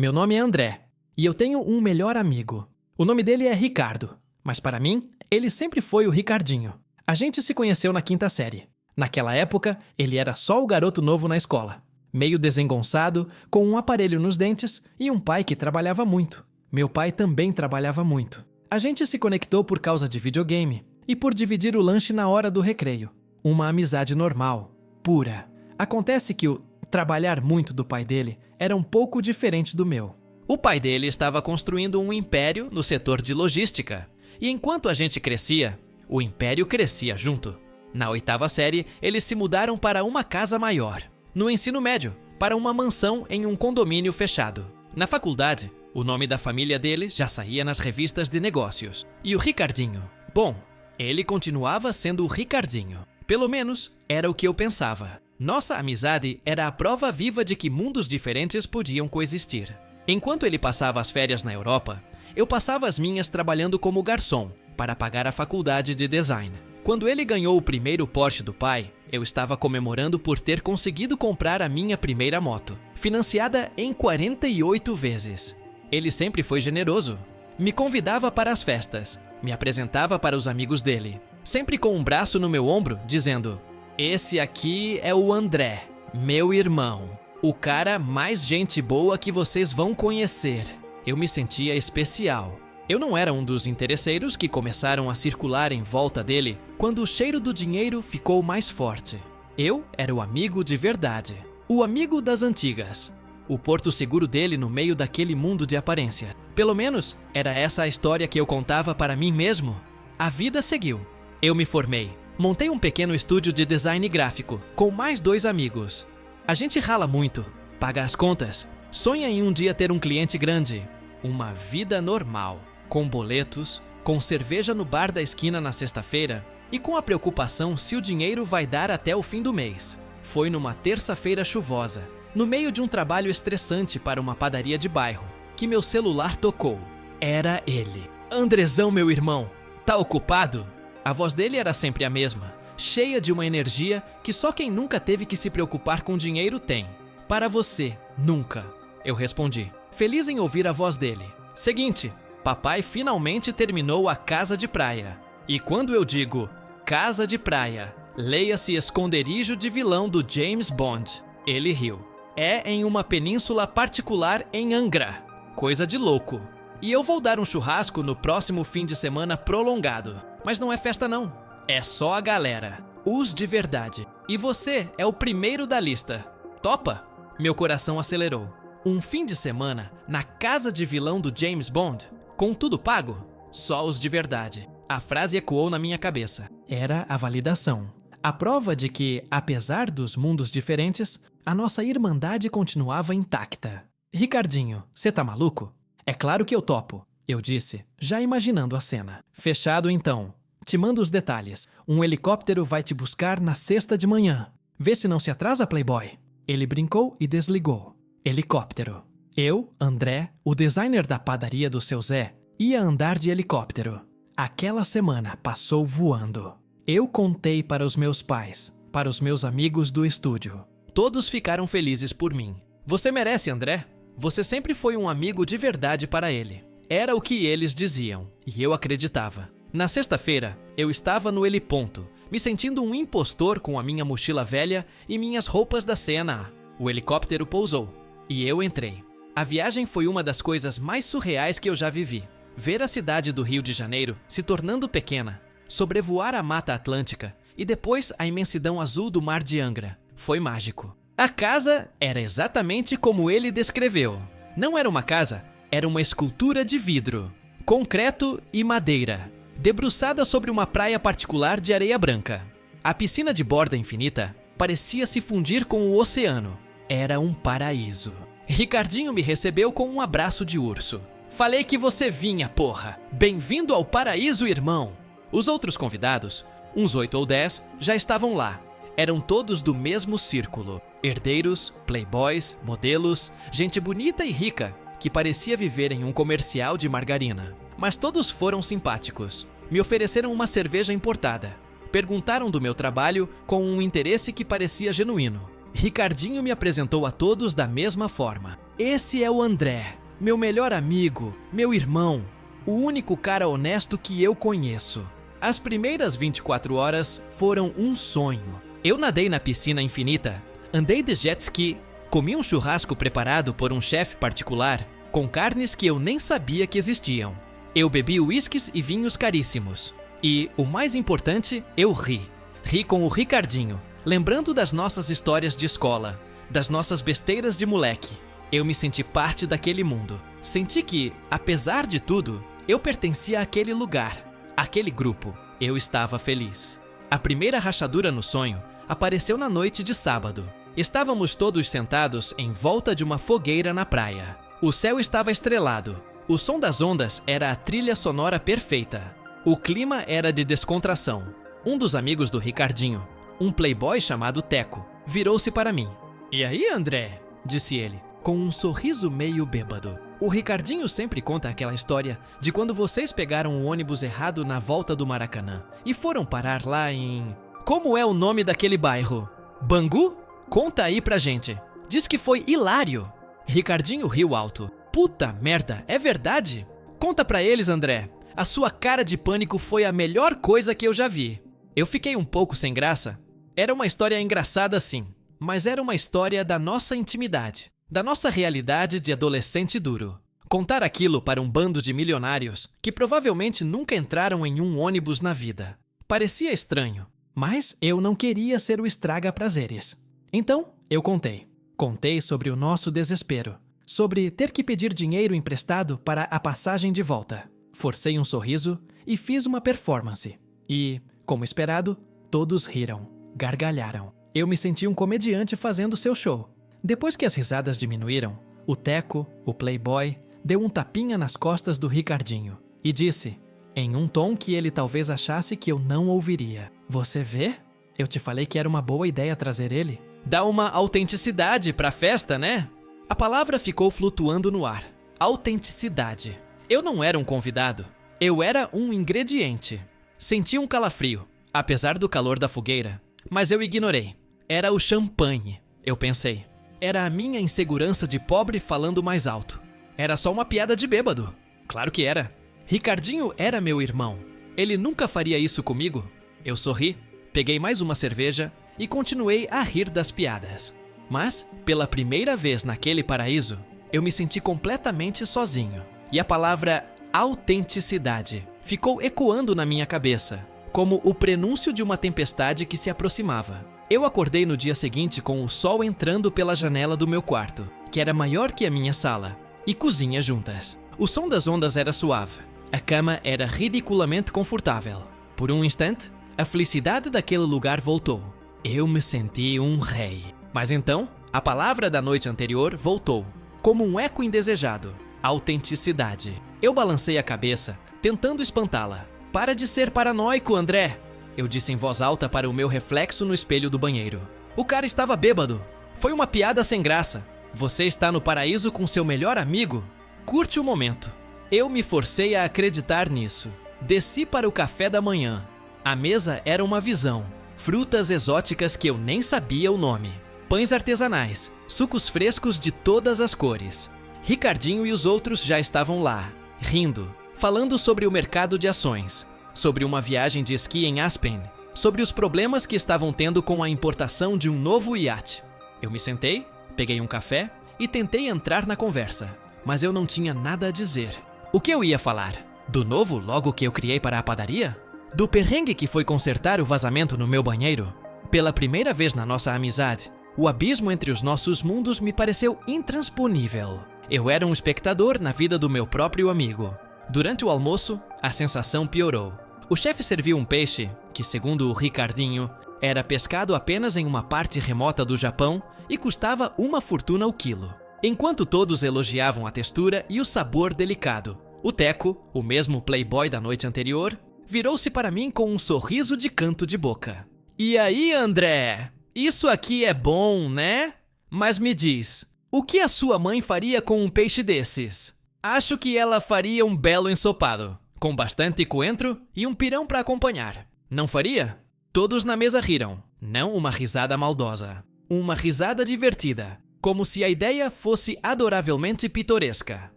Meu nome é André e eu tenho um melhor amigo. O nome dele é Ricardo, mas para mim, ele sempre foi o Ricardinho. A gente se conheceu na 5ª série. Naquela época, ele era só o garoto novo na escola. Meio desengonçado, com um aparelho nos dentes e um pai que trabalhava muito. Meu pai também trabalhava muito. A gente se conectou por causa de videogame e por dividir o lanche na hora do recreio. Uma amizade normal, pura. Acontece que o trabalhar muito do pai dele era um pouco diferente do meu. O pai dele estava construindo um império no setor de logística. E enquanto a gente crescia, o império crescia junto. Na 8ª série, eles se mudaram para uma casa maior. No ensino médio, para uma mansão em um condomínio fechado. Na faculdade, o nome da família dele já saía nas revistas de negócios. E o Ricardinho? Bom, ele continuava sendo o Ricardinho. Pelo menos, era o que eu pensava. Nossa amizade era a prova viva de que mundos diferentes podiam coexistir. Enquanto ele passava as férias na Europa, eu passava as minhas trabalhando como garçom para pagar a faculdade de design. Quando ele ganhou o primeiro Porsche do pai, eu estava comemorando por ter conseguido comprar a minha primeira moto, financiada em 48 vezes. Ele sempre foi generoso. Me convidava para as festas, me apresentava para os amigos dele, sempre com um braço no meu ombro, dizendo: "Esse aqui é o André, meu irmão, o cara mais gente boa que vocês vão conhecer." Eu me sentia especial. Eu não era um dos interesseiros que começaram a circular em volta dele quando o cheiro do dinheiro ficou mais forte. Eu era o amigo de verdade, o amigo das antigas, o porto seguro dele no meio daquele mundo de aparência. Pelo menos, era essa a história que eu contava para mim mesmo. A vida seguiu. Eu me formei. Montei um pequeno estúdio de design gráfico com mais 2 amigos. A gente rala muito, paga as contas, sonha em um dia ter um cliente grande. Uma vida normal, com boletos, com cerveja no bar da esquina na sexta-feira e com a preocupação se o dinheiro vai dar até o fim do mês. Foi numa terça-feira chuvosa, no meio de um trabalho estressante para uma padaria de bairro, que meu celular tocou. Era ele. "Andrezão, meu irmão, tá ocupado?" A voz dele era sempre a mesma, cheia de uma energia que só quem nunca teve que se preocupar com dinheiro tem. "Para você, nunca", eu respondi, feliz em ouvir a voz dele. "Seguinte, papai finalmente terminou a casa de praia." E quando eu digo casa de praia, leia-se esconderijo de vilão do James Bond. Ele riu. "É em uma península particular em Angra. Coisa de louco. E eu vou dar um churrasco no próximo fim de semana prolongado. Mas não é festa não. É só a galera. Os de verdade. E você é o primeiro da lista. Topa?" Meu coração acelerou. Um fim de semana na casa de vilão do James Bond? Com tudo pago? Só os de verdade. A frase ecoou na minha cabeça. Era a validação. A prova de que, apesar dos mundos diferentes, a nossa irmandade continuava intacta. "Ricardinho, você tá maluco?" "É claro que eu topo", eu disse, já imaginando a cena. "Fechado então. Te mando os detalhes. Um helicóptero vai te buscar na sexta de manhã. Vê se não se atrasa, playboy." Ele brincou e desligou. Helicóptero. Eu, André, o designer da padaria do seu Zé, ia andar de helicóptero. Aquela semana passou voando. Eu contei para os meus pais, para os meus amigos do estúdio. Todos ficaram felizes por mim. "Você merece, André. Você sempre foi um amigo de verdade para ele." Era o que eles diziam, e eu acreditava. Na sexta-feira, eu estava no heliponto, me sentindo um impostor com a minha mochila velha e minhas roupas da CNA. O helicóptero pousou, e eu entrei. A viagem foi uma das coisas mais surreais que eu já vivi. Ver a cidade do Rio de Janeiro se tornando pequena, sobrevoar a Mata Atlântica e depois a imensidão azul do Mar de Angra. Foi mágico. A casa era exatamente como ele descreveu. Não era uma casa, era uma escultura de vidro, concreto e madeira, debruçada sobre uma praia particular de areia branca. A piscina de borda infinita parecia se fundir com o oceano. Era um paraíso. Ricardinho me recebeu com um abraço de urso. "Falei que você vinha, porra! Bem-vindo ao paraíso, irmão!" Os outros convidados, uns 8 ou 10, já estavam lá. Eram todos do mesmo círculo. Herdeiros, playboys, modelos, gente bonita e rica, que parecia viver em um comercial de margarina. Mas todos foram simpáticos. Me ofereceram uma cerveja importada. Perguntaram do meu trabalho com um interesse que parecia genuíno. Ricardinho me apresentou a todos da mesma forma. Esse é o André, meu melhor amigo, meu irmão, o único cara honesto que eu conheço. As primeiras 24 horas foram um sonho. Eu nadei na piscina infinita, andei de jet ski, comi um churrasco preparado por um chefe particular com carnes que eu nem sabia que existiam. Eu bebi uísques e vinhos caríssimos. E, o mais importante, eu ri. Ri com o Ricardinho, lembrando das nossas histórias de escola, das nossas besteiras de moleque. Eu me senti parte daquele mundo. Senti que, apesar de tudo, eu pertencia àquele lugar, àquele grupo. Eu estava feliz. A primeira rachadura no sonho apareceu na noite de sábado. Estávamos todos sentados em volta de uma fogueira na praia. O céu estava estrelado. O som das ondas era a trilha sonora perfeita. O clima era de descontração. Um dos amigos do Ricardinho, um playboy chamado Teco, virou-se para mim. "E aí, André?", disse ele, com um sorriso meio bêbado. O Ricardinho sempre conta aquela história de quando vocês pegaram o ônibus errado na volta do Maracanã e foram parar lá em... Como é o nome daquele bairro? Bangu? Conta aí pra gente. Diz que foi hilário. Ricardinho riu alto. "Puta merda, é verdade? Conta pra eles, André. A sua cara de pânico foi a melhor coisa que eu já vi." Eu fiquei um pouco sem graça. Era uma história engraçada sim, mas era uma história da nossa intimidade, da nossa realidade de adolescente duro. Contar aquilo para um bando de milionários que provavelmente nunca entraram em um ônibus na vida. Parecia estranho, mas eu não queria ser o estraga-prazeres. Então, eu contei. Contei sobre o nosso desespero, sobre ter que pedir dinheiro emprestado para a passagem de volta. Forcei um sorriso e fiz uma performance. E, como esperado, todos riram, gargalharam. Eu me senti um comediante fazendo seu show. Depois que as risadas diminuíram, o Teco, o playboy, deu um tapinha nas costas do Ricardinho e disse, em um tom que ele talvez achasse que eu não ouviria: "Você vê? Eu te falei que era uma boa ideia trazer ele. Dá uma autenticidade pra festa, né?" A palavra ficou flutuando no ar. Autenticidade. Eu não era um convidado. Eu era um ingrediente. Senti um calafrio, apesar do calor da fogueira, mas eu ignorei. Era o champanhe, eu pensei. Era a minha insegurança de pobre falando mais alto. Era só uma piada de bêbado. Claro que era. Ricardinho era meu irmão. Ele nunca faria isso comigo. Eu sorri, peguei mais uma cerveja e continuei a rir das piadas. Mas, pela primeira vez naquele paraíso, eu me senti completamente sozinho. E a palavra autenticidade ficou ecoando na minha cabeça, como o prenúncio de uma tempestade que se aproximava. Eu acordei no dia seguinte com o sol entrando pela janela do meu quarto, que era maior que a minha sala, e cozinha juntas. O som das ondas era suave. A cama era ridiculamente confortável. Por um instante, a felicidade daquele lugar voltou. Eu me senti um rei. Mas então, a palavra da noite anterior voltou, como um eco indesejado. Autenticidade. Eu balancei a cabeça, tentando espantá-la. "Para de ser paranoico, André!" eu disse em voz alta para o meu reflexo no espelho do banheiro. "O cara estava bêbado. Foi uma piada sem graça. Você está no paraíso com seu melhor amigo. Curte o momento." Eu me forcei a acreditar nisso. Desci para o café da manhã. A mesa era uma visão. Frutas exóticas que eu nem sabia o nome. Pães artesanais, sucos frescos de todas as cores. Ricardinho e os outros já estavam lá, rindo, falando sobre o mercado de ações, sobre uma viagem de esqui em Aspen, sobre os problemas que estavam tendo com a importação de um novo iate. Eu me sentei, peguei um café e tentei entrar na conversa, mas eu não tinha nada a dizer. O que eu ia falar? Do novo logo que eu criei para a padaria? Do perrengue que foi consertar o vazamento no meu banheiro? Pela primeira vez na nossa amizade, o abismo entre os nossos mundos me pareceu intransponível. Eu era um espectador na vida do meu próprio amigo. Durante o almoço, a sensação piorou. O chefe serviu um peixe que, segundo o Ricardinho, era pescado apenas em uma parte remota do Japão e custava uma fortuna o quilo. Enquanto todos elogiavam a textura e o sabor delicado, o Teco, o mesmo playboy da noite anterior, virou-se para mim com um sorriso de canto de boca. "E aí, André? Isso aqui é bom, né? Mas me diz, o que a sua mãe faria com um peixe desses?" "Acho que ela faria um belo ensopado, com bastante coentro e um pirão para acompanhar. Não faria?" Todos na mesa riram, não uma risada maldosa, uma risada divertida. como se a ideia fosse adoravelmente pitoresca.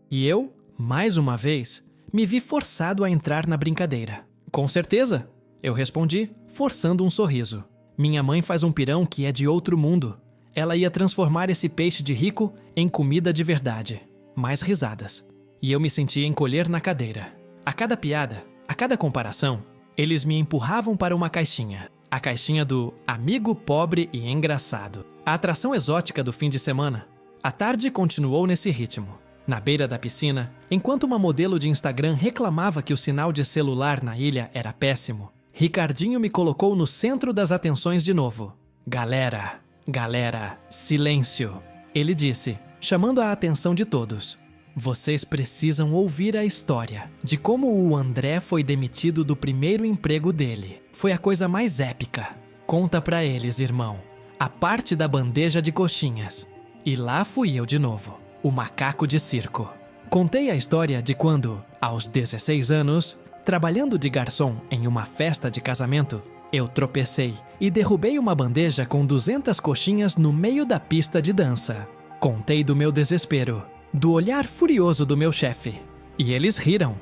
E eu, mais uma vez, me vi forçado a entrar na brincadeira. Com certeza, eu respondi, forçando um sorriso. Minha mãe faz um pirão que é de outro mundo. Ela ia transformar esse peixe de rico em comida de verdade. Mais risadas. E eu me sentia encolher na cadeira. A cada piada, a cada comparação, eles me empurravam para uma caixinha. A caixinha do amigo pobre e engraçado. A atração exótica do fim de semana. A tarde continuou nesse ritmo. Na beira da piscina, enquanto uma modelo de Instagram reclamava que o sinal de celular na ilha era péssimo, Ricardinho me colocou no centro das atenções de novo. Galera, silêncio. Ele disse, chamando a atenção de todos. Vocês precisam ouvir a história de como o André foi demitido do primeiro emprego dele. Foi a coisa mais épica. Conta pra eles, irmão. A parte da bandeja de coxinhas. E lá fui eu de novo, o macaco de circo. Contei a história de quando, aos 16 anos, trabalhando de garçom em uma festa de casamento, eu tropecei e derrubei uma bandeja com 200 coxinhas no meio da pista de dança. Contei do meu desespero, do olhar furioso do meu chefe. E eles riram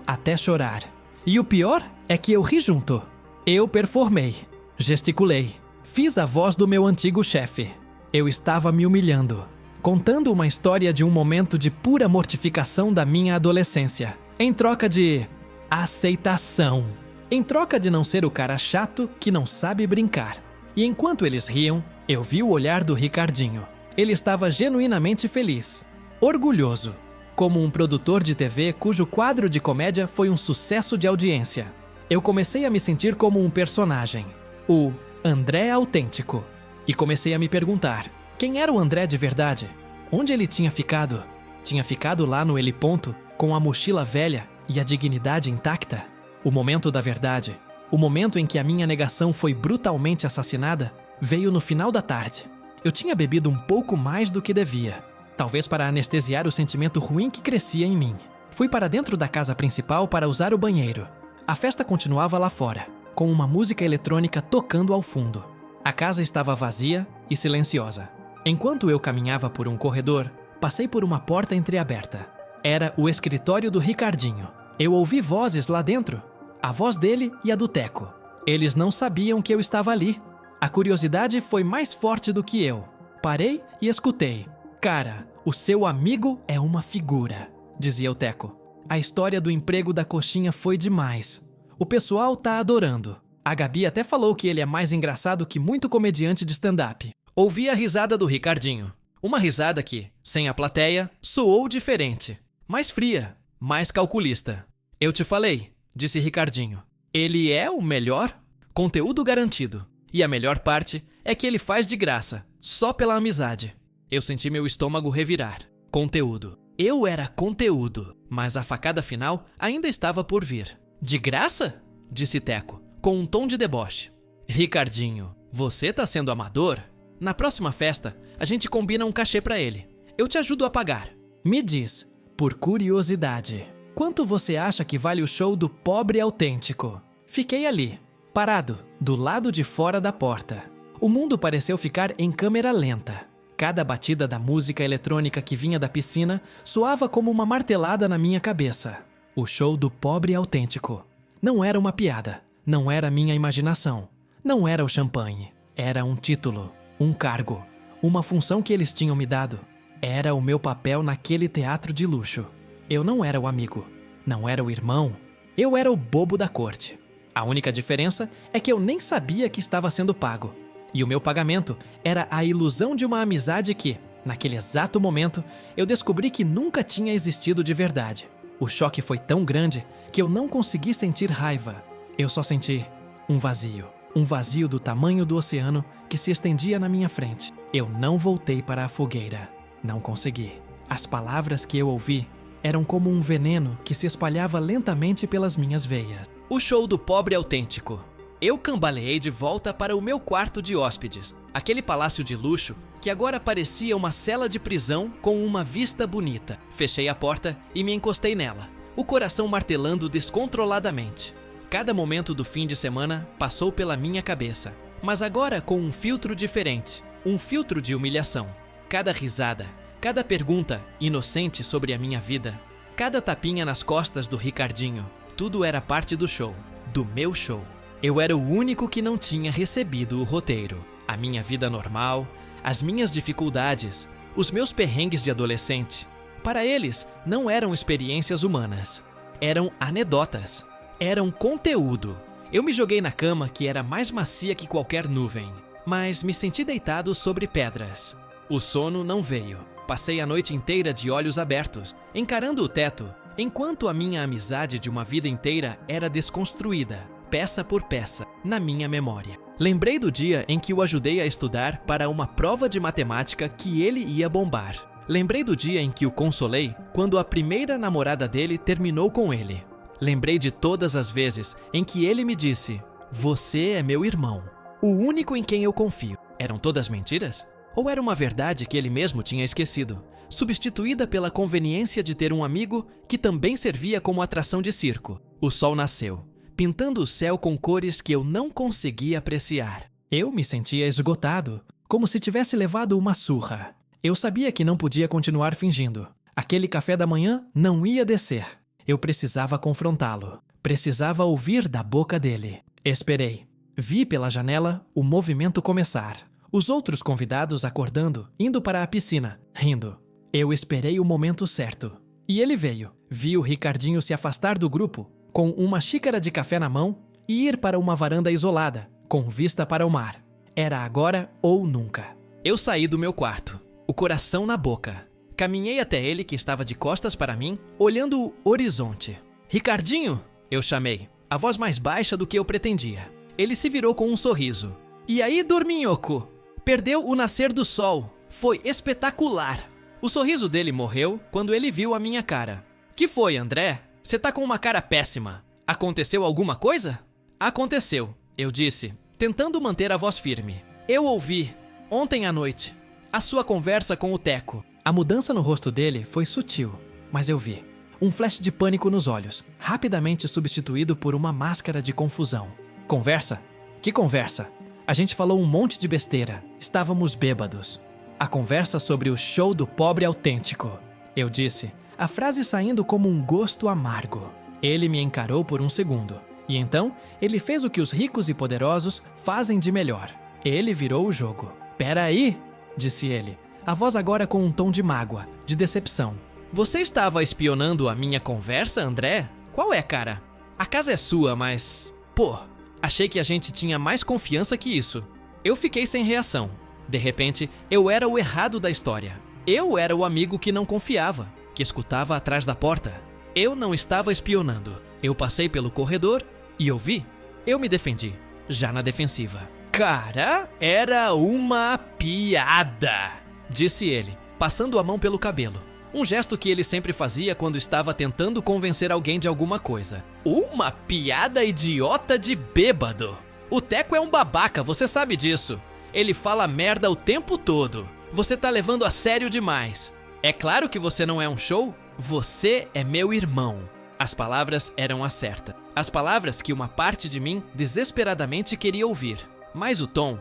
até chorar. E o pior é que eu ri junto. Eu performei, gesticulei, fiz a voz do meu antigo chefe. Eu estava me humilhando, contando uma história de um momento de pura mortificação da minha adolescência, em troca de aceitação. Em troca de não ser o cara chato que não sabe brincar. E enquanto eles riam, eu vi o olhar do Ricardinho. Ele estava genuinamente feliz, orgulhoso, como um produtor de TV cujo quadro de comédia foi um sucesso de audiência. Eu comecei a me sentir como um personagem, o André autêntico. E comecei a me perguntar, quem era o André de verdade? Onde ele tinha ficado? Tinha ficado lá no heliponto, com a mochila velha e a dignidade intacta? O momento da verdade, o momento em que a minha negação foi brutalmente assassinada, veio no final da tarde. Eu tinha bebido um pouco mais do que devia, talvez para anestesiar o sentimento ruim que crescia em mim. Fui para dentro da casa principal para usar o banheiro. A festa continuava lá fora, com uma música eletrônica tocando ao fundo. A casa estava vazia e silenciosa. Enquanto eu caminhava por um corredor, passei por uma porta entreaberta. Era o escritório do Ricardinho. Eu ouvi vozes lá dentro, a voz dele e a do Teco. Eles não sabiam que eu estava ali. A curiosidade foi mais forte do que eu. Parei e escutei. Cara, o seu amigo é uma figura, dizia o Teco. A história do emprego da coxinha foi demais. O pessoal tá adorando. A Gabi até falou que ele é mais engraçado que muito comediante de stand-up. Ouvi a risada do Ricardinho. Uma risada que, sem a plateia, soou diferente. Mais fria, mais calculista. Eu te falei, disse Ricardinho. Ele é o melhor? Conteúdo garantido. E a melhor parte é que ele faz de graça, só pela amizade. Eu senti meu estômago revirar. Conteúdo. Eu era conteúdo, mas a facada final ainda estava por vir. De graça? Disse Teco, com um tom de deboche. Ricardinho, você tá sendo amador? Na próxima festa, a gente combina um cachê pra ele. Eu te ajudo a pagar. Me diz, por curiosidade, quanto você acha que vale o show do pobre autêntico? Fiquei ali, parado, do lado de fora da porta. O mundo pareceu ficar em câmera lenta. Cada batida da música eletrônica que vinha da piscina soava como uma martelada na minha cabeça. O show do pobre autêntico. Não era uma piada, não era minha imaginação, não era o champanhe. Era um título, um cargo, uma função que eles tinham me dado. Era o meu papel naquele teatro de luxo. Eu não era o amigo, não era o irmão, eu era o bobo da corte. A única diferença é que eu nem sabia que estava sendo pago. E o meu pagamento era a ilusão de uma amizade que, naquele exato momento, eu descobri que nunca tinha existido de verdade. O choque foi tão grande que eu não consegui sentir raiva. Eu só senti um vazio do tamanho do oceano que se estendia na minha frente. Eu não voltei para a fogueira. Não consegui. As palavras que eu ouvi eram como um veneno que se espalhava lentamente pelas minhas veias. O show do pobre autêntico. Eu cambaleei de volta para o meu quarto de hóspedes, aquele palácio de luxo que agora parecia uma cela de prisão com uma vista bonita. Fechei a porta e me encostei nela, o coração martelando descontroladamente. Cada momento do fim de semana passou pela minha cabeça, mas agora com um filtro diferente, um filtro de humilhação. Cada risada, cada pergunta inocente sobre a minha vida, cada tapinha nas costas do Ricardinho, tudo era parte do show, do meu show. Eu era o único que não tinha recebido o roteiro. A minha vida normal, as minhas dificuldades, os meus perrengues de adolescente. Para eles, não eram experiências humanas. Eram anedotas. Eram conteúdo. Eu me joguei na cama que era mais macia que qualquer nuvem, mas me senti deitado sobre pedras. O sono não veio. Passei a noite inteira de olhos abertos, encarando o teto, enquanto a minha amizade de uma vida inteira era desconstruída, peça por peça, na minha memória. Lembrei do dia em que o ajudei a estudar para uma prova de matemática que ele ia bombar. Lembrei do dia em que o consolei quando a primeira namorada dele terminou com ele. Lembrei de todas as vezes em que ele me disse: "Você é meu irmão, o único em quem eu confio." Eram todas mentiras? Ou era uma verdade que ele mesmo tinha esquecido, substituída pela conveniência de ter um amigo que também servia como atração de circo? O sol nasceu, pintando o céu com cores que eu não conseguia apreciar. Eu me sentia esgotado, como se tivesse levado uma surra. Eu sabia que não podia continuar fingindo. Aquele café da manhã não ia descer. Eu precisava confrontá-lo. Precisava ouvir da boca dele. Esperei. Vi pela janela o movimento começar. Os outros convidados acordando, indo para a piscina, rindo. Eu esperei o momento certo. E ele veio. Vi o Ricardinho se afastar do grupo, com uma xícara de café na mão, e ir para uma varanda isolada, com vista para o mar. Era agora ou nunca. Eu saí do meu quarto, o coração na boca. Caminhei até ele, que estava de costas para mim, olhando o horizonte. "Ricardinho!" eu chamei, a voz mais baixa do que eu pretendia. Ele se virou com um sorriso. "E aí, dorminhoco? Perdeu o nascer do sol. Foi espetacular." O sorriso dele morreu quando ele viu a minha cara. "Que foi, André? Você tá com uma cara péssima. Aconteceu alguma coisa?" "Aconteceu", eu disse, tentando manter a voz firme. "Eu ouvi, ontem à noite, a sua conversa com o Teco." A mudança no rosto dele foi sutil, mas eu vi. Um flash de pânico nos olhos, rapidamente substituído por uma máscara de confusão. "Conversa? Que conversa? A gente falou um monte de besteira. Estávamos bêbados." "A conversa sobre o show do pobre autêntico", eu disse, a frase saindo como um gosto amargo. Ele me encarou por um segundo, e então ele fez o que os ricos e poderosos fazem de melhor. Ele virou o jogo. "Pera aí", disse ele, a voz agora com um tom de mágoa, de decepção. "Você estava espionando a minha conversa, André? Qual é, cara? A casa é sua, mas... Pô, achei que a gente tinha mais confiança que isso." Eu fiquei sem reação. De repente, eu era o errado da história. Eu era o amigo que não confiava, que escutava atrás da porta. Eu não estava espionando. Eu passei pelo corredor e ouvi. Eu me defendi, já na defensiva. "Cara, era uma piada", disse ele, passando a mão pelo cabelo. Um gesto que ele sempre fazia quando estava tentando convencer alguém de alguma coisa. "Uma piada idiota de bêbado. O Teco é um babaca, você sabe disso. Ele fala merda o tempo todo. Você tá levando a sério demais. É claro que você não é um show. Você é meu irmão." As palavras eram as certas. As palavras que uma parte de mim desesperadamente queria ouvir. Mas o tom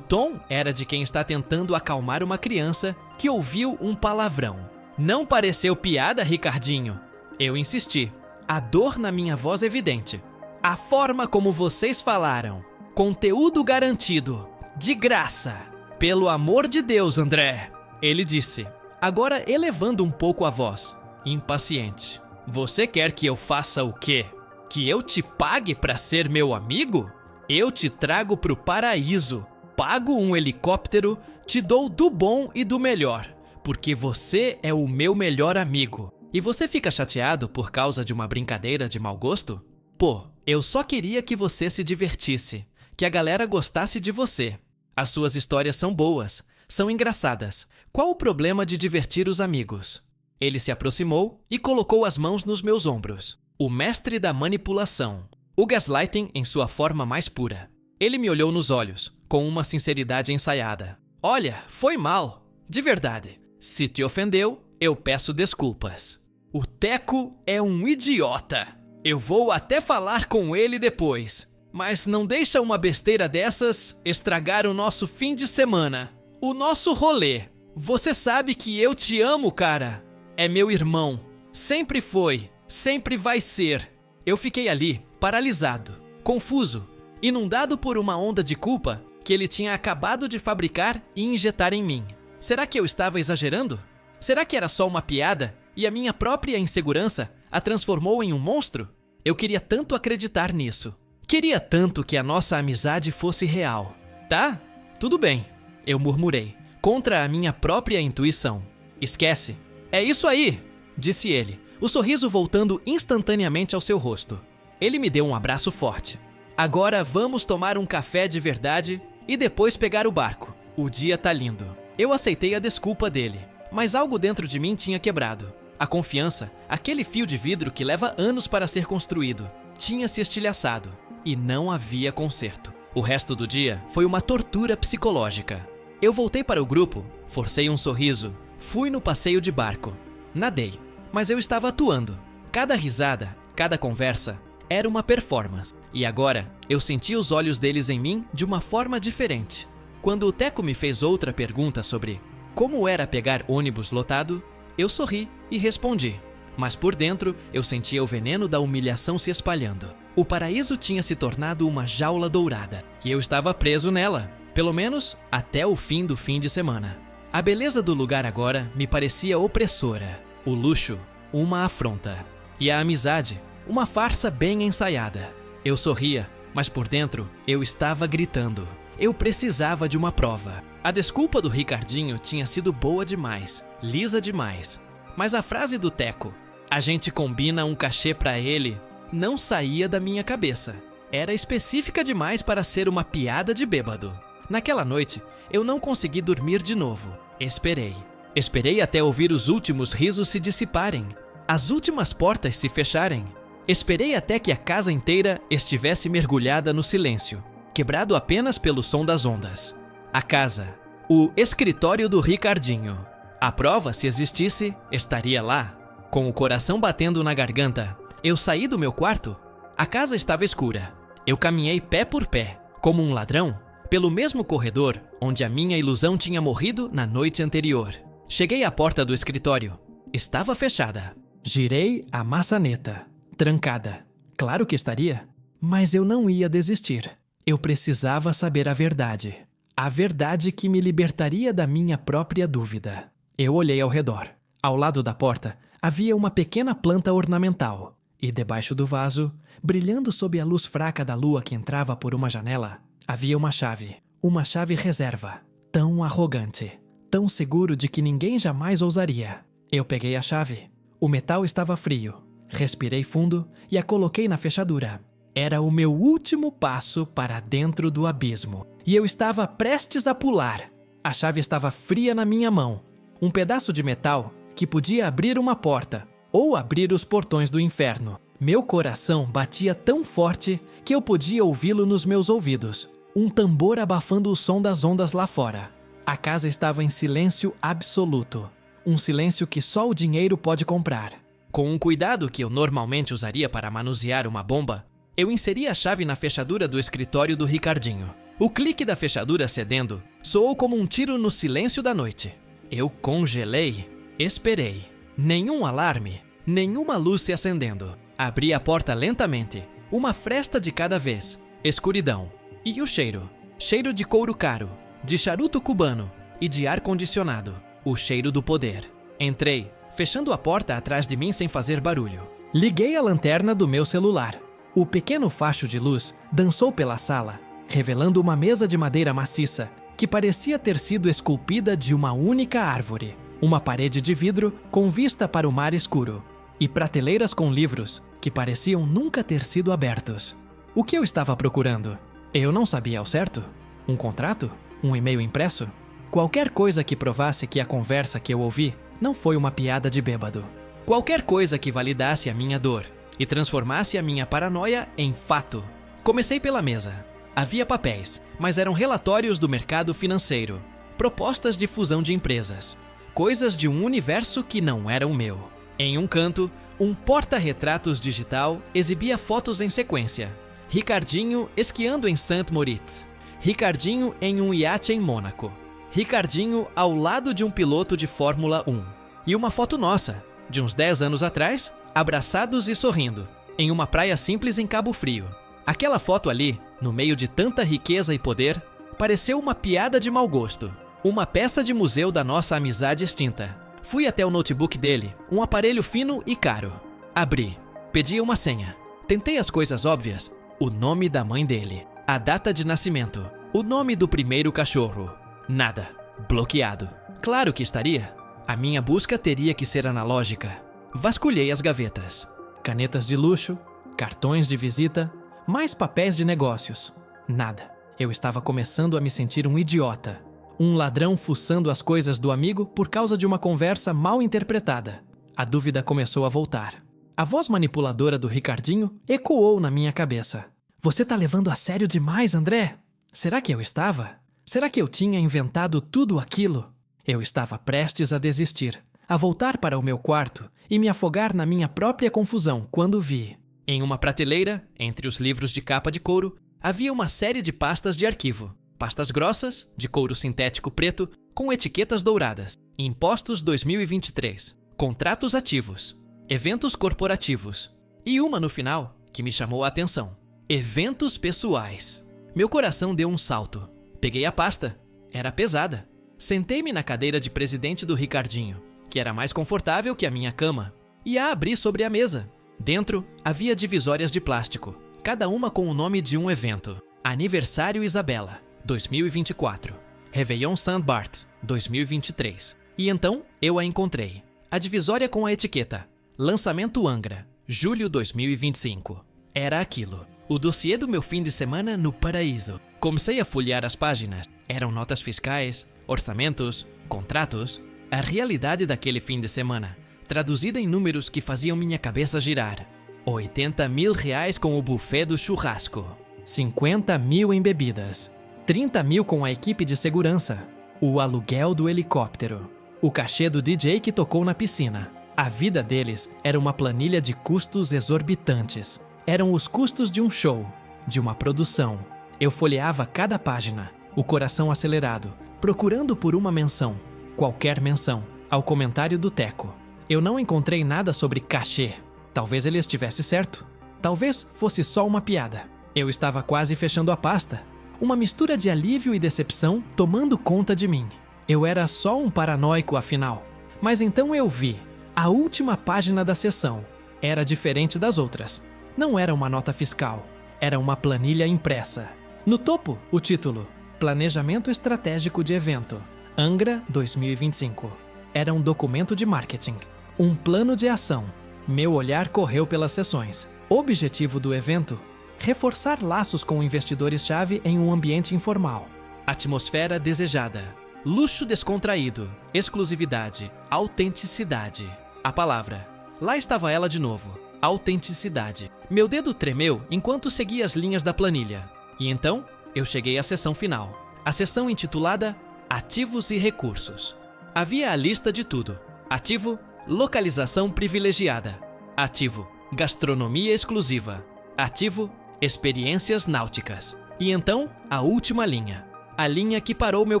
era de quem está tentando acalmar uma criança que ouviu um palavrão. "Não pareceu piada, Ricardinho?" Eu insisti, a dor na minha voz evidente. "A forma como vocês falaram. Conteúdo garantido. De graça. Pelo amor de Deus, André", ele disse, agora elevando um pouco a voz, impaciente. "Você quer que eu faça o quê? Que eu te pague pra ser meu amigo? Eu te trago pro paraíso, pago um helicóptero, te dou do bom e do melhor, porque você é o meu melhor amigo. E você fica chateado por causa de uma brincadeira de mau gosto? Pô, eu só queria que você se divertisse, que a galera gostasse de você. As suas histórias são boas, são engraçadas. Qual o problema de divertir os amigos?" Ele se aproximou e colocou as mãos nos meus ombros. O mestre da manipulação. O gaslighting em sua forma mais pura. Ele me olhou nos olhos, com uma sinceridade ensaiada. "Olha, foi mal. De verdade. Se te ofendeu, eu peço desculpas. O Teco é um idiota. Eu vou até falar com ele depois. Mas não deixa uma besteira dessas estragar o nosso fim de semana. O nosso rolê. Você sabe que eu te amo, cara. É meu irmão. Sempre foi. Sempre vai ser. Eu fiquei ali, paralisado, confuso, inundado por uma onda de culpa que ele tinha acabado de fabricar e injetar em mim. Será que eu estava exagerando? Será que era só uma piada e a minha própria insegurança a transformou em um monstro? Eu queria tanto acreditar nisso. Queria tanto que a nossa amizade fosse real. Tá? Tudo bem, eu murmurei, contra a minha própria intuição. Esquece. É isso aí, disse ele, o sorriso voltando instantaneamente ao seu rosto. Ele me deu um abraço forte. Agora vamos tomar um café de verdade e depois pegar o barco. O dia tá lindo. Eu aceitei a desculpa dele, mas algo dentro de mim tinha quebrado. A confiança, aquele fio de vidro que leva anos para ser construído, tinha se estilhaçado e não havia conserto. O resto do dia foi uma tortura psicológica. Eu voltei para o grupo, forcei um sorriso, fui no passeio de barco. Nadei, mas eu estava atuando. Cada risada, cada conversa era uma performance. E agora eu sentia os olhos deles em mim de uma forma diferente. Quando o Teco me fez outra pergunta sobre como era pegar ônibus lotado, eu sorri e respondi. Mas por dentro eu sentia o veneno da humilhação se espalhando. O paraíso tinha se tornado uma jaula dourada e eu estava preso nela, pelo menos até o fim do fim de semana. A beleza do lugar agora me parecia opressora, o luxo, uma afronta, e a amizade, uma farsa bem ensaiada. Eu sorria, mas por dentro eu estava gritando. Eu precisava de uma prova. A desculpa do Ricardinho tinha sido boa demais, lisa demais. Mas a frase do Teco, a gente combina um cachê pra ele, não saía da minha cabeça. Era específica demais para ser uma piada de bêbado. Naquela noite, eu não consegui dormir de novo. Esperei. Esperei até ouvir os últimos risos se dissiparem, as últimas portas se fecharem. Esperei até que a casa inteira estivesse mergulhada no silêncio, quebrado apenas pelo som das ondas. A casa, o escritório do Ricardinho. A prova, se existisse, estaria lá. Com o coração batendo na garganta, eu saí do meu quarto. A casa estava escura. Eu caminhei pé por pé, como um ladrão, pelo mesmo corredor onde a minha ilusão tinha morrido na noite anterior. Cheguei à porta do escritório. Estava fechada. Girei a maçaneta. Trancada. Claro que estaria. Mas eu não ia desistir. Eu precisava saber a verdade. A verdade que me libertaria da minha própria dúvida. Eu olhei ao redor. Ao lado da porta, havia uma pequena planta ornamental. E debaixo do vaso, brilhando sob a luz fraca da lua que entrava por uma janela, havia uma chave. Uma chave reserva. Tão arrogante. Tão seguro de que ninguém jamais ousaria. Eu peguei a chave. O metal estava frio. Respirei fundo e a coloquei na fechadura. Era o meu último passo para dentro do abismo. E eu estava prestes a pular. A chave estava fria na minha mão. Um pedaço de metal que podia abrir uma porta ou abrir os portões do inferno. Meu coração batia tão forte que eu podia ouvi-lo nos meus ouvidos. Um tambor abafando o som das ondas lá fora. A casa estava em silêncio absoluto. Um silêncio que só o dinheiro pode comprar. Com um cuidado que eu normalmente usaria para manusear uma bomba, eu inseri a chave na fechadura do escritório do Ricardinho. O clique da fechadura cedendo soou como um tiro no silêncio da noite. Eu congelei, esperei. Nenhum alarme, nenhuma luz se acendendo. Abri a porta lentamente, uma fresta de cada vez. Escuridão. E o cheiro? Cheiro de couro caro, de charuto cubano e de ar-condicionado. O cheiro do poder. Entrei, fechando a porta atrás de mim sem fazer barulho. Liguei a lanterna do meu celular. O pequeno facho de luz dançou pela sala, revelando uma mesa de madeira maciça que parecia ter sido esculpida de uma única árvore. Uma parede de vidro com vista para o mar escuro. E prateleiras com livros que pareciam nunca ter sido abertos. O que eu estava procurando? Eu não sabia ao certo. Um contrato? Um e-mail impresso? Qualquer coisa que provasse que a conversa que eu ouvi não foi uma piada de bêbado. Qualquer coisa que validasse a minha dor e transformasse a minha paranoia em fato. Comecei pela mesa. Havia papéis, mas eram relatórios do mercado financeiro, propostas de fusão de empresas, coisas de um universo que não era o meu. Em um canto, um porta-retratos digital exibia fotos em sequência. Ricardinho esquiando em Saint Moritz. Ricardinho em um iate em Mônaco. Ricardinho ao lado de um piloto de Fórmula 1. E uma foto nossa, de uns 10 anos atrás, abraçados e sorrindo, em uma praia simples em Cabo Frio. Aquela foto ali, no meio de tanta riqueza e poder, pareceu uma piada de mau gosto. Uma peça de museu da nossa amizade extinta. Fui até o notebook dele, um aparelho fino e caro. Abri, pedi uma senha. Tentei as coisas óbvias. O nome da mãe dele, a data de nascimento, o nome do primeiro cachorro. Nada. Bloqueado. Claro que estaria. A minha busca teria que ser analógica. Vasculhei as gavetas. Canetas de luxo, cartões de visita, mais papéis de negócios. Nada. Eu estava começando a me sentir um idiota. Um ladrão fuçando as coisas do amigo por causa de uma conversa mal interpretada. A dúvida começou a voltar. A voz manipuladora do Ricardinho ecoou na minha cabeça. Você tá levando a sério demais, André? Será que eu estava? Será que eu tinha inventado tudo aquilo? Eu estava prestes a desistir, a voltar para o meu quarto e me afogar na minha própria confusão quando vi. Em uma prateleira, entre os livros de capa de couro, havia uma série de pastas de arquivo. Pastas grossas, de couro sintético preto, com etiquetas douradas. Impostos 2023. Contratos ativos. Eventos corporativos. E uma no final, que me chamou a atenção. Eventos pessoais. Meu coração deu um salto. Peguei a pasta. Era pesada. Sentei-me na cadeira de presidente do Ricardinho, que era mais confortável que a minha cama, e a abri sobre a mesa. Dentro, havia divisórias de plástico, cada uma com o nome de um evento. Aniversário Isabela, 2024. Réveillon Saint-Barth, 2023. E então, eu a encontrei. A divisória com a etiqueta Lançamento Angra, julho 2025. Era aquilo. O dossiê do meu fim de semana no paraíso. Comecei a folhear as páginas. Eram notas fiscais, orçamentos, contratos. A realidade daquele fim de semana, traduzida em números que faziam minha cabeça girar. 80 mil reais com o buffet do churrasco. 50 mil em bebidas. 30 mil com a equipe de segurança. O aluguel do helicóptero. O cachê do DJ que tocou na piscina. A vida deles era uma planilha de custos exorbitantes. Eram os custos de um show, de uma produção. Eu folheava cada página, o coração acelerado, procurando por uma menção, qualquer menção, ao comentário do Teco. Eu não encontrei nada sobre cachê. Talvez ele estivesse certo. Talvez fosse só uma piada. Eu estava quase fechando a pasta. Uma mistura de alívio e decepção tomando conta de mim. Eu era só um paranoico, afinal. Mas então eu vi. A última página da seção era diferente das outras. Não era uma nota fiscal. Era uma planilha impressa. No topo, o título: Planejamento Estratégico de Evento. Angra 2025. Era um documento de marketing. Um plano de ação. Meu olhar correu pelas seções. Objetivo do evento: reforçar laços com investidores-chave em um ambiente informal. Atmosfera desejada. Luxo descontraído. Exclusividade. Autenticidade. A palavra. Lá estava ela de novo. Autenticidade. Meu dedo tremeu enquanto seguia as linhas da planilha. E então, eu cheguei à seção final. A seção intitulada Ativos e Recursos. Havia a lista de tudo. Ativo: localização privilegiada. Ativo: gastronomia exclusiva. Ativo: experiências náuticas. E então, a última linha. A linha que parou meu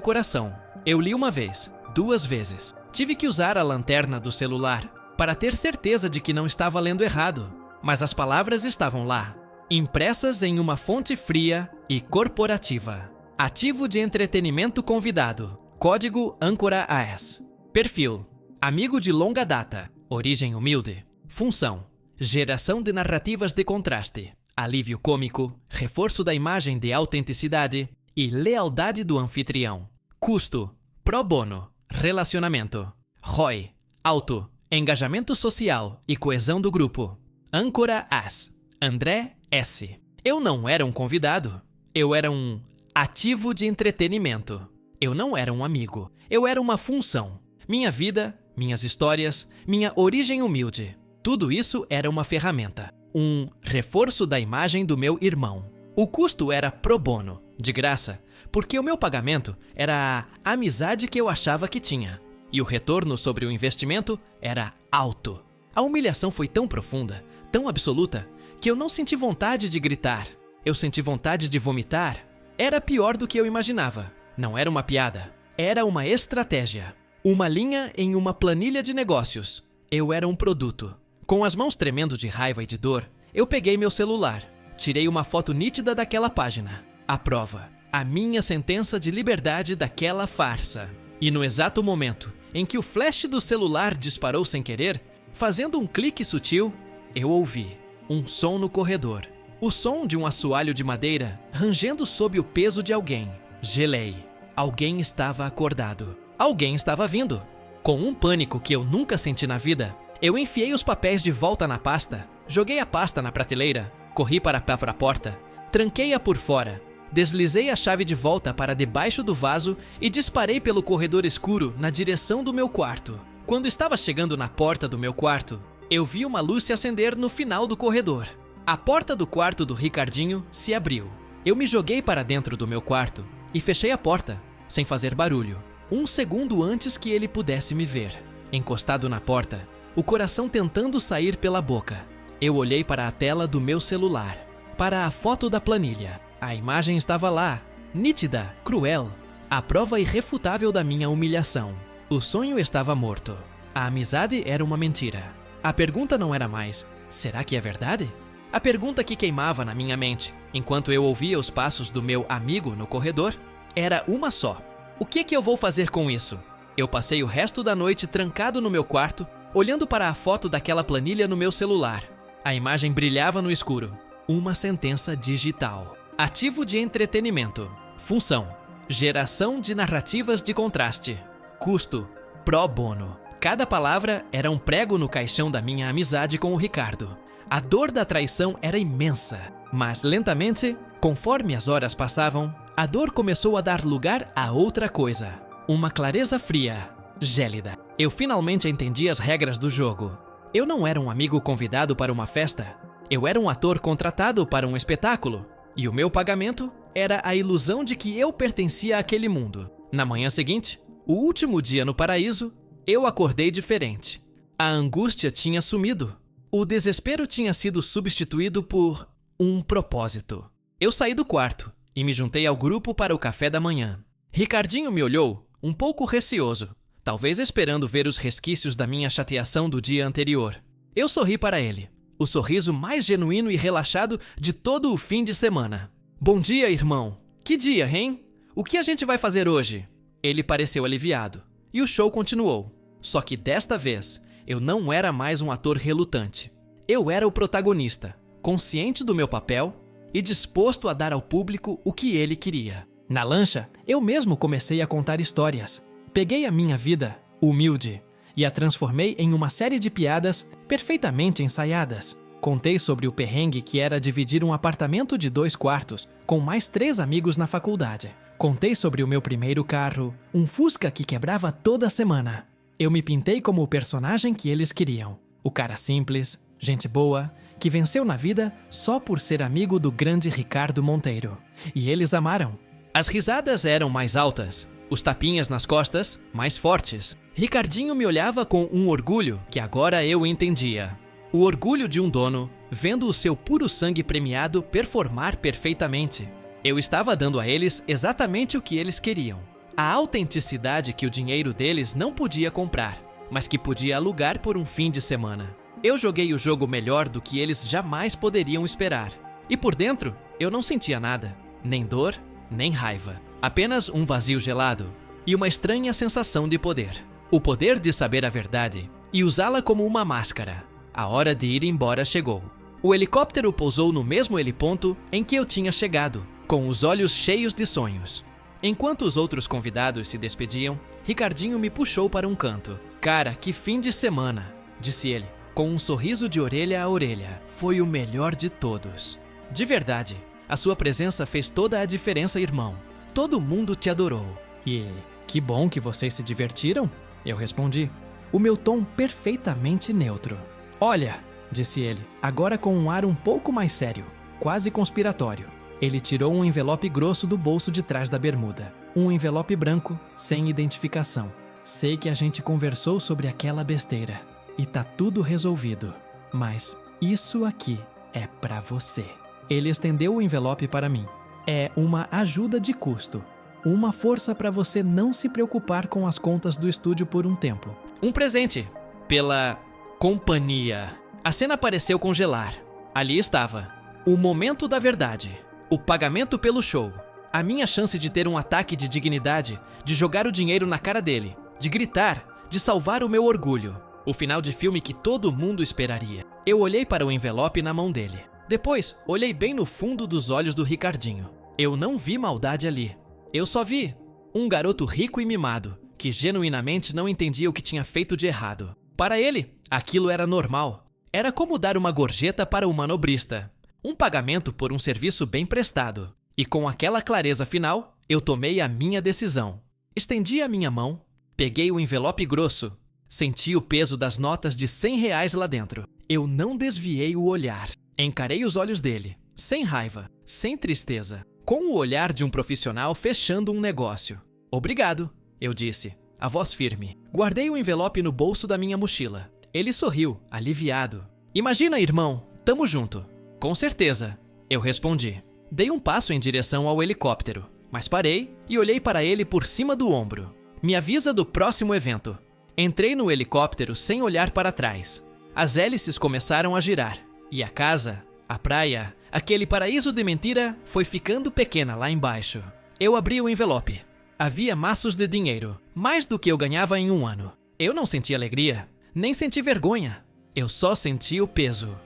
coração. Eu li uma vez, 2 vezes. Tive que usar a lanterna do celular para ter certeza de que não estava lendo errado. Mas as palavras estavam lá, impressas em uma fonte fria e corporativa. Ativo de entretenimento convidado. Código Âncora AS. Perfil: amigo de longa data. Origem humilde. Função: geração de narrativas de contraste. Alívio cômico. Reforço da imagem de autenticidade e lealdade do anfitrião. Custo: pro bono. Relacionamento: ROI. Alto: engajamento social e coesão do grupo. Âncora AS. André S. Eu não era um convidado. Eu era um ativo de entretenimento. Eu não era um amigo. Eu era uma função. Minha vida, minhas histórias, minha origem humilde. Tudo isso era uma ferramenta. Um reforço da imagem do meu irmão. O custo era pro bono, de graça, porque o meu pagamento era a amizade que eu achava que tinha. E o retorno sobre o investimento era alto. A humilhação foi tão profunda, tão absoluta, que eu não senti vontade de gritar. Eu senti vontade de vomitar. Era pior do que eu imaginava. Não era uma piada. Era uma estratégia. Uma linha em uma planilha de negócios. Eu era um produto. Com as mãos tremendo de raiva e de dor, eu peguei meu celular. Tirei uma foto nítida daquela página. A prova. A minha sentença de liberdade daquela farsa. E no exato momento em que o flash do celular disparou sem querer, fazendo um clique sutil, eu ouvi um som no corredor. O som de um assoalho de madeira rangendo sob o peso de alguém. Gelei. Alguém estava acordado. Alguém estava vindo. Com um pânico que eu nunca senti na vida, eu enfiei os papéis de volta na pasta, joguei a pasta na prateleira, corri para a porta, tranquei-a por fora, deslizei a chave de volta para debaixo do vaso e disparei pelo corredor escuro na direção do meu quarto. Quando estava chegando na porta do meu quarto, eu vi uma luz se acender no final do corredor. A porta do quarto do Ricardinho se abriu. Eu me joguei para dentro do meu quarto e fechei a porta, sem fazer barulho, 1 segundo antes que ele pudesse me ver. Encostado na porta, o coração tentando sair pela boca, eu olhei para a tela do meu celular, para a foto da planilha. A imagem estava lá, nítida, cruel, a prova irrefutável da minha humilhação. O sonho estava morto. A amizade era uma mentira. A pergunta não era mais, será que é verdade? A pergunta que queimava na minha mente, enquanto eu ouvia os passos do meu amigo no corredor, era uma só. O que eu vou fazer com isso? Eu passei o resto da noite trancado no meu quarto, olhando para a foto daquela planilha no meu celular. A imagem brilhava no escuro. Uma sentença digital. Ativo de entretenimento. Função: geração de narrativas de contraste. Custo: pro bono. Cada palavra era um prego no caixão da minha amizade com o Ricardo. A dor da traição era imensa, mas lentamente, conforme as horas passavam, a dor começou a dar lugar a outra coisa. Uma clareza fria, gélida. Eu finalmente entendi as regras do jogo. Eu não era um amigo convidado para uma festa. Eu era um ator contratado para um espetáculo. E o meu pagamento era a ilusão de que eu pertencia àquele mundo. Na manhã seguinte, o último dia no paraíso, eu acordei diferente. A angústia tinha sumido. O desespero tinha sido substituído por um propósito. Eu saí do quarto e me juntei ao grupo para o café da manhã. Ricardinho me olhou, um pouco receoso, talvez esperando ver os resquícios da minha chateação do dia anterior. Eu sorri para ele, o sorriso mais genuíno e relaxado de todo o fim de semana. Bom dia, irmão. Que dia, hein? O que a gente vai fazer hoje? Ele pareceu aliviado. E o show continuou. Só que desta vez, eu não era mais um ator relutante. Eu era o protagonista, consciente do meu papel e disposto a dar ao público o que ele queria. Na lancha, eu mesmo comecei a contar histórias. Peguei a minha vida, humilde, e a transformei em uma série de piadas perfeitamente ensaiadas. Contei sobre o perrengue que era dividir um apartamento de 2 quartos com mais 3 amigos na faculdade. Contei sobre o meu primeiro carro, um Fusca que quebrava toda semana. Eu me pintei como o personagem que eles queriam. O cara simples, gente boa, que venceu na vida só por ser amigo do grande Ricardo Monteiro. E eles amaram. As risadas eram mais altas, os tapinhas nas costas mais fortes. Ricardinho me olhava com um orgulho que agora eu entendia. O orgulho de um dono, vendo o seu puro sangue premiado performar perfeitamente. Eu estava dando a eles exatamente o que eles queriam. A autenticidade que o dinheiro deles não podia comprar, mas que podia alugar por um fim de semana. Eu joguei o jogo melhor do que eles jamais poderiam esperar. E por dentro, eu não sentia nada. Nem dor, nem raiva. Apenas um vazio gelado e uma estranha sensação de poder. O poder de saber a verdade e usá-la como uma máscara. A hora de ir embora chegou. O helicóptero pousou no mesmo heliponto em que eu tinha chegado, com os olhos cheios de sonhos. Enquanto os outros convidados se despediam, Ricardinho me puxou para um canto. Cara, que fim de semana, disse ele, com um sorriso de orelha a orelha. Foi o melhor de todos. De verdade, a sua presença fez toda a diferença, irmão. Todo mundo te adorou. E que bom que vocês se divertiram, eu respondi, o meu tom perfeitamente neutro. Olha, disse ele, agora com um ar um pouco mais sério, quase conspiratório. Ele tirou um envelope grosso do bolso de trás da bermuda. Um envelope branco, sem identificação. Sei que a gente conversou sobre aquela besteira. E tá tudo resolvido. Mas isso aqui é pra você. Ele estendeu o envelope para mim. É uma ajuda de custo. Uma força para você não se preocupar com as contas do estúdio por um tempo. Um presente. Pela companhia. A cena pareceu congelar. Ali estava. O momento da verdade. O pagamento pelo show. A minha chance de ter um ataque de dignidade, de jogar o dinheiro na cara dele, de gritar, de salvar o meu orgulho. O final de filme que todo mundo esperaria. Eu olhei para o envelope na mão dele. Depois, olhei bem no fundo dos olhos do Ricardinho. Eu não vi maldade ali. Eu só vi um garoto rico e mimado, que genuinamente não entendia o que tinha feito de errado. Para ele, aquilo era normal. Era como dar uma gorjeta para um manobrista. Um pagamento por um serviço bem prestado. E com aquela clareza final, eu tomei a minha decisão. Estendi a minha mão, peguei o envelope grosso, senti o peso das notas de R$100 lá dentro. Eu não desviei o olhar. Encarei os olhos dele, sem raiva, sem tristeza, com o olhar de um profissional fechando um negócio. Obrigado, eu disse, a voz firme. Guardei o envelope no bolso da minha mochila. Ele sorriu, aliviado. Imagina, irmão, tamo junto. Com certeza, eu respondi. Dei um passo em direção ao helicóptero, mas parei e olhei para ele por cima do ombro. Me avisa do próximo evento. Entrei no helicóptero sem olhar para trás. As hélices começaram a girar, e a casa, a praia, aquele paraíso de mentira foi ficando pequena lá embaixo. Eu abri o envelope. Havia maços de dinheiro, mais do que eu ganhava em um ano. Eu não senti alegria, nem senti vergonha. Eu só senti o peso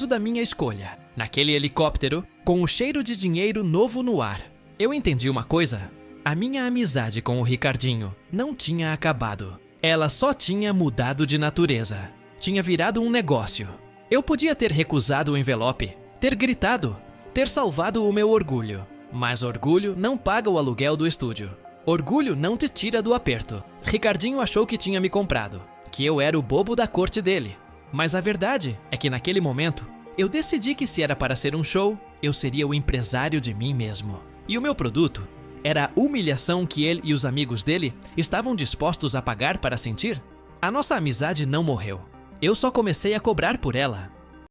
da minha escolha. Naquele helicóptero, com o cheiro de dinheiro novo no ar. Eu entendi uma coisa. A minha amizade com o Ricardinho não tinha acabado. Ela só tinha mudado de natureza. Tinha virado um negócio. Eu podia ter recusado o envelope, ter gritado, ter salvado o meu orgulho. Mas orgulho não paga o aluguel do estúdio. Orgulho não te tira do aperto. Ricardinho achou que tinha me comprado, que eu era o bobo da corte dele. Mas a verdade é que naquele momento, eu decidi que se era para ser um show, eu seria o empresário de mim mesmo. E o meu produto era a humilhação que ele e os amigos dele estavam dispostos a pagar para sentir. A nossa amizade não morreu. Eu só comecei a cobrar por ela.